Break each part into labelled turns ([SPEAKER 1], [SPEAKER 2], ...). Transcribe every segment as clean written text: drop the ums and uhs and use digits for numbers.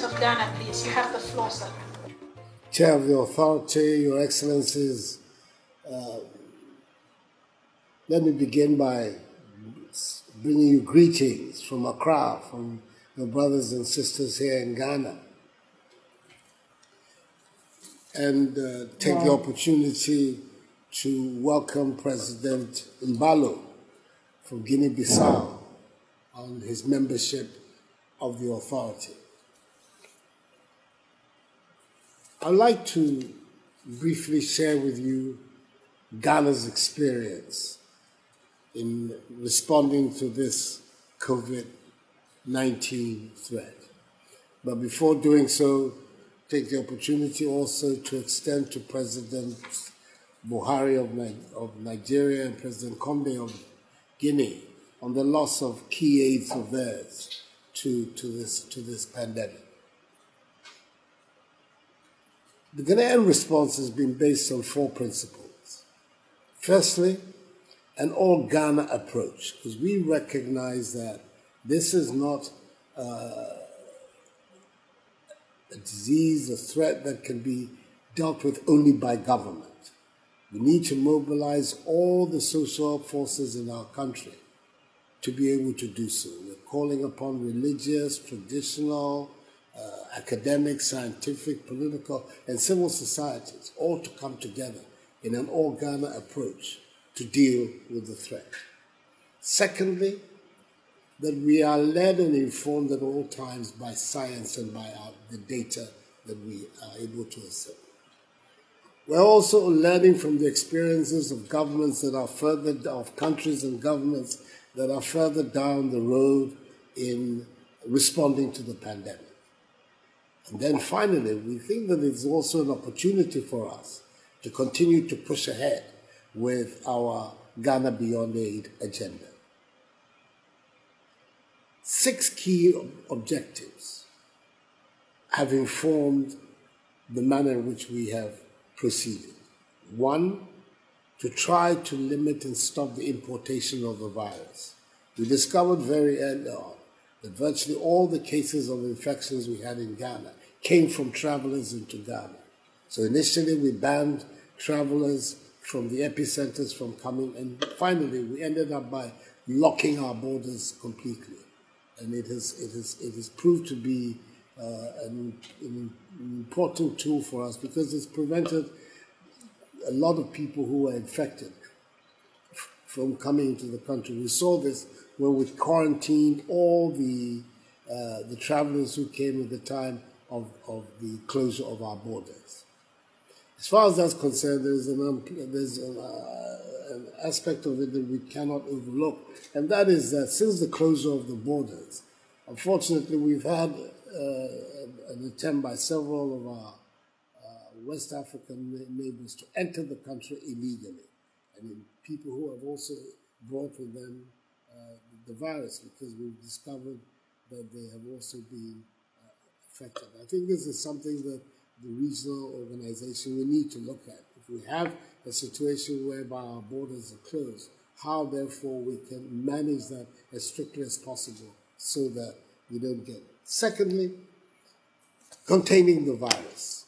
[SPEAKER 1] President of Ghana, please. You have the floor, sir.
[SPEAKER 2] Chair of the Authority, Your Excellencies, let me begin by bringing you greetings from Accra, from your brothers and sisters here in Ghana, and take the opportunity to welcome President Mbalo from Guinea-Bissau on his membership of the Authority. I'd like to briefly share with you Ghana's experience in responding to this COVID-19 threat. But before doing so, take the opportunity also to extend to President Buhari of Nigeria and President Conde of Guinea on the loss of key aides of theirs to this pandemic. The Ghanaian response has been based on 4 principles. Firstly, an all-Ghana approach, because we recognize that this is not a disease, a threat that can be dealt with only by government. We need to mobilize all the social forces in our country to be able to do so. We're calling upon religious, traditional, academic, scientific, political, and civil societies all to come together in an all-Ghana approach to deal with the threat. Secondly, that we are led and informed at all times by science and by the data that we are able to assemble. We're also learning from the experiences of governments that are of countries and governments that are further down the road in responding to the pandemic. And then finally, we think that it's also an opportunity for us to continue to push ahead with our Ghana Beyond Aid agenda. 6 key objectives have informed the manner in which we have proceeded. 1, to try to limit and stop the importation of the virus. We discovered very early on that virtually all the cases of infections we had in Ghana came from travelers into Ghana. So initially we banned travelers from the epicenters from coming, and finally we ended up by locking our borders completely. And it has proved to be an important tool for us because it's prevented a lot of people who were infected from coming into the country. We saw this when we quarantined all the travelers who came at the time of the closure of our borders. As far as that's concerned, there's an aspect of it that we cannot overlook, and that is that since the closure of the borders, unfortunately, we've had an attempt by several of our West African neighbors to enter the country illegally, and people who have also brought with them the virus, because we've discovered that they have also been affected. I think this is something that the regional organization we need to look at. If we have a situation whereby our borders are closed, how therefore we can manage that as strictly as possible so that we don't get it. Secondly, containing the virus.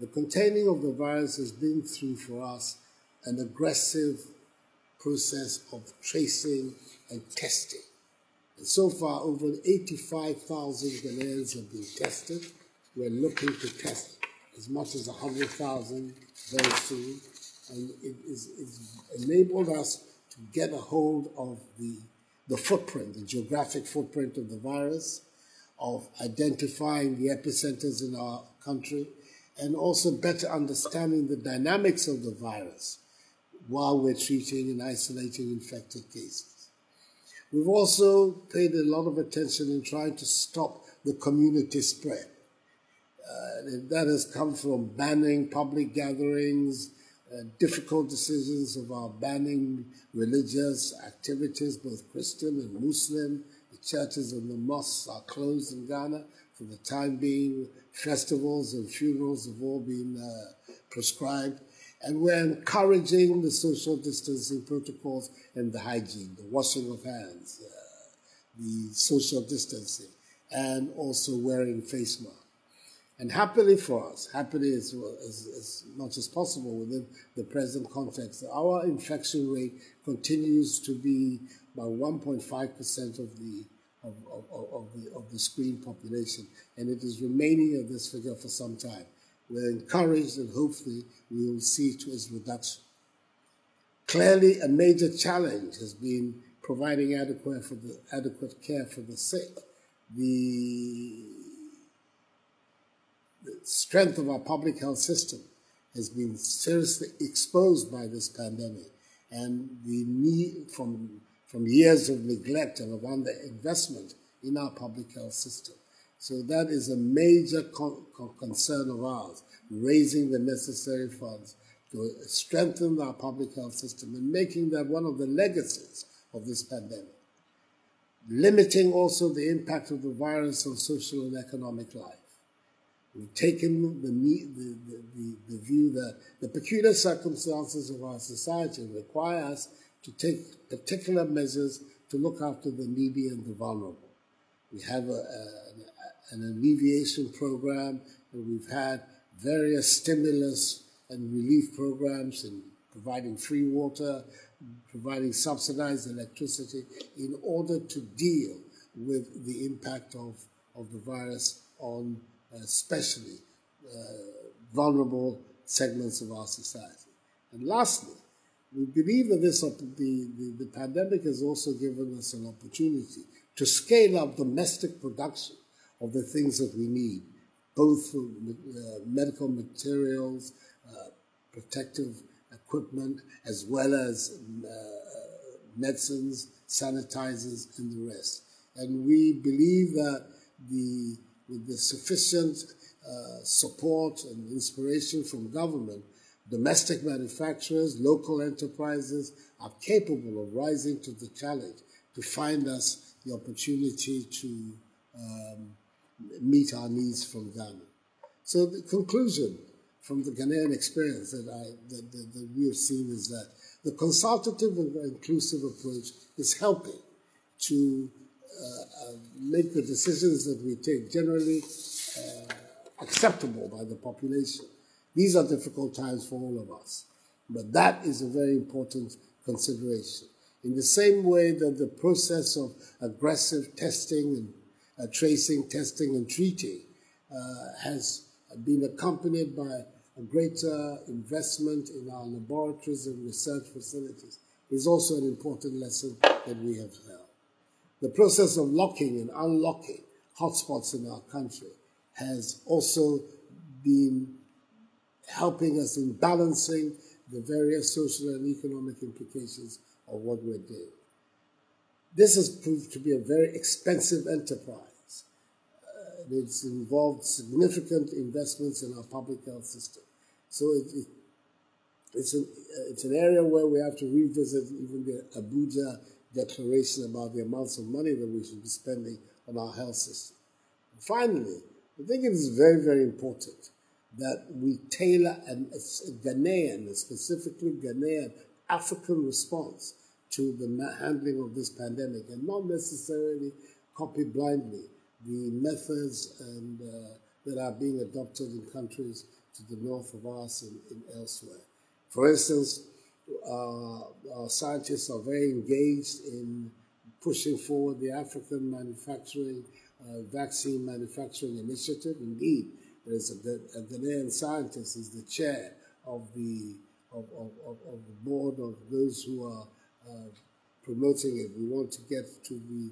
[SPEAKER 2] The containing of the virus has been through for us an aggressive process of tracing and testing. And so far, over 85,000 Ghanaians have been tested. We're looking to test as much as 100,000 very soon. And it's enabled us to get a hold of the footprint, the geographic footprint of the virus, of identifying the epicenters in our country, and also better understanding the dynamics of the virus while we're treating and isolating infected cases. We've also paid a lot of attention in trying to stop the community spread. That has come from banning public gatherings, difficult decisions about banning religious activities, both Christian and Muslim. The churches and the mosques are closed in Ghana for the time being. Festivals and funerals have all been prescribed. And we're encouraging the social distancing protocols and the hygiene, the washing of hands, the social distancing, and also wearing face masks. And happily for us, happily as much as possible within the present context, our infection rate continues to be about 1.5% of the screened population, and it is remaining at this figure for some time. We're encouraged and hopefully we will see to its reduction. Clearly, a major challenge has been providing adequate care for the sick. The strength of our public health system has been seriously exposed by this pandemic, and the need from years of neglect and of underinvestment in our public health system. So that is a major concern of ours, raising the necessary funds to strengthen our public health system and making that one of the legacies of this pandemic. Limiting also the impact of the virus on social and economic life. We've taken the view that the peculiar circumstances of our society require us to take particular measures to look after the needy and the vulnerable. We have an alleviation program, and we've had various stimulus and relief programs in providing free water, providing subsidized electricity in order to deal with the impact of the virus on especially vulnerable segments of our society. And lastly, we believe that the pandemic has also given us an opportunity to scale up domestic production of the things that we need, both for medical materials, protective equipment, as well as medicines, sanitizers, and the rest. And we believe that with the sufficient support and inspiration from government, domestic manufacturers, local enterprises are capable of rising to the challenge to find us the opportunity to meet our needs from Ghana. So the conclusion from the Ghanaian experience that we have seen is that the consultative and inclusive approach is helping to make the decisions that we take generally acceptable by the population. These are difficult times for all of us, but that is a very important consideration. In the same way that the process of aggressive testing and tracing, testing, and treating has been accompanied by a greater investment in our laboratories and research facilities, is also an important lesson that we have held. The process of locking and unlocking hotspots in our country has also been helping us in balancing the various social and economic implications of what we're doing. This has proved to be a very expensive enterprise. It's involved significant investments in our public health system. So it's an area where we have to revisit even the Abuja declaration about the amounts of money that we should be spending on our health system. And finally, I think it is very, very important that we tailor a Ghanaian, specifically Ghanaian, African response to the handling of this pandemic, and not necessarily copy blindly the methods that are being adopted in countries to the north of us and elsewhere. For instance, our scientists are very engaged in pushing forward the African vaccine manufacturing initiative. Indeed, there is a Ghanaian scientist is the chair of the board of those who are promoting it. We want to get to the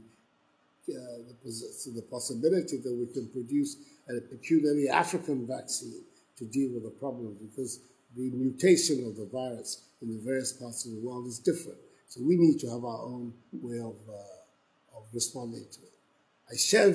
[SPEAKER 2] possibility that we can produce a peculiarly African vaccine to deal with the problem, because the mutation of the virus in the various parts of the world is different. So we need to have our own way of responding to it. I share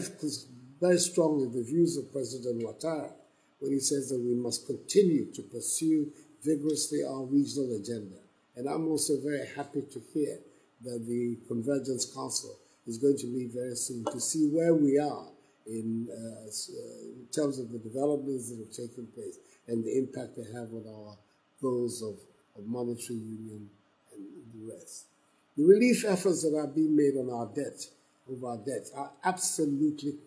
[SPEAKER 2] very strongly the views of President Ouattara when he says that we must continue to pursue vigorously our regional agenda. And I'm also very happy to hear that the Convergence Council is going to meet very soon to see where we are in terms of the developments that have taken place and the impact they have on our goals of monetary union and the rest. The relief efforts that are being made on our debt, are absolutely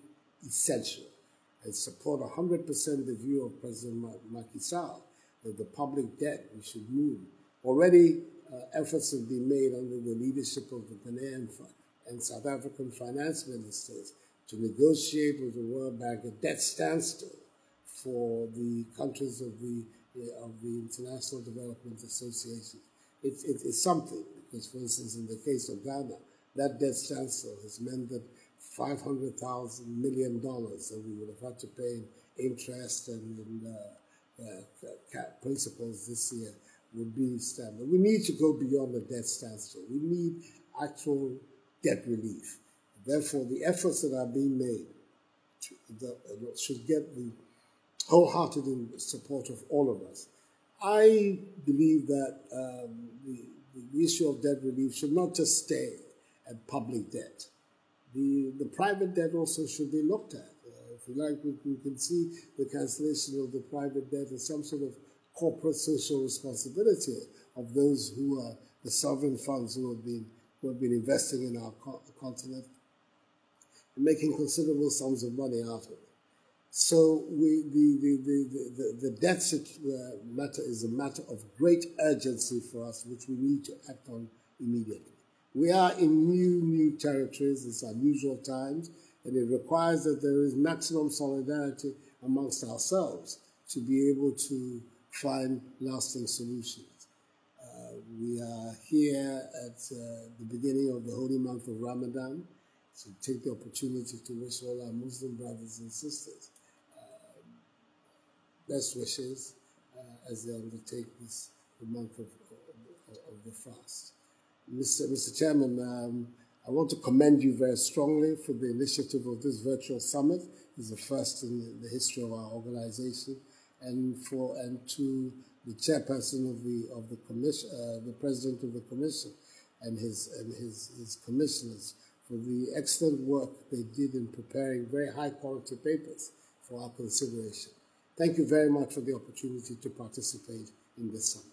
[SPEAKER 2] essential. and support 100% the view of President Macky Sall that the public debt we should move. Already efforts have been made under the leadership of the Ghanaian and South African finance ministers to negotiate with the World Bank a debt standstill for the countries of the International Development Association. It's something, because for instance, in the case of Ghana, that debt standstill has meant that $500 million that we would have had to pay in interest and principals this year would be standard. We need to go beyond the debt standstill. We need actual debt relief. Therefore, the efforts that are being made should get the wholehearted support of all of us. I believe that the issue of debt relief should not just stay at public debt. The private debt also should be looked at. If you like, we can see the cancellation of the private debt as some sort of corporate social responsibility of those who are the sovereign funds who have been investing in our continent and making considerable sums of money out of it. So the debt matter is a matter of great urgency for us, which we need to act on immediately. We are in new territories. It's unusual times, and it requires that there is maximum solidarity amongst ourselves to be able to find lasting solutions. We are here at the beginning of the holy month of Ramadan, so take the opportunity to wish all our Muslim brothers and sisters best wishes as they undertake the month of the fast. Mr. Chairman, I want to commend you very strongly for the initiative of this virtual summit. It's the first in the history of our organization, and to the chairperson of the commission, the president of the commission, and his commissioners for the excellent work they did in preparing very high quality papers for our consideration. Thank you very much for the opportunity to participate in this summit.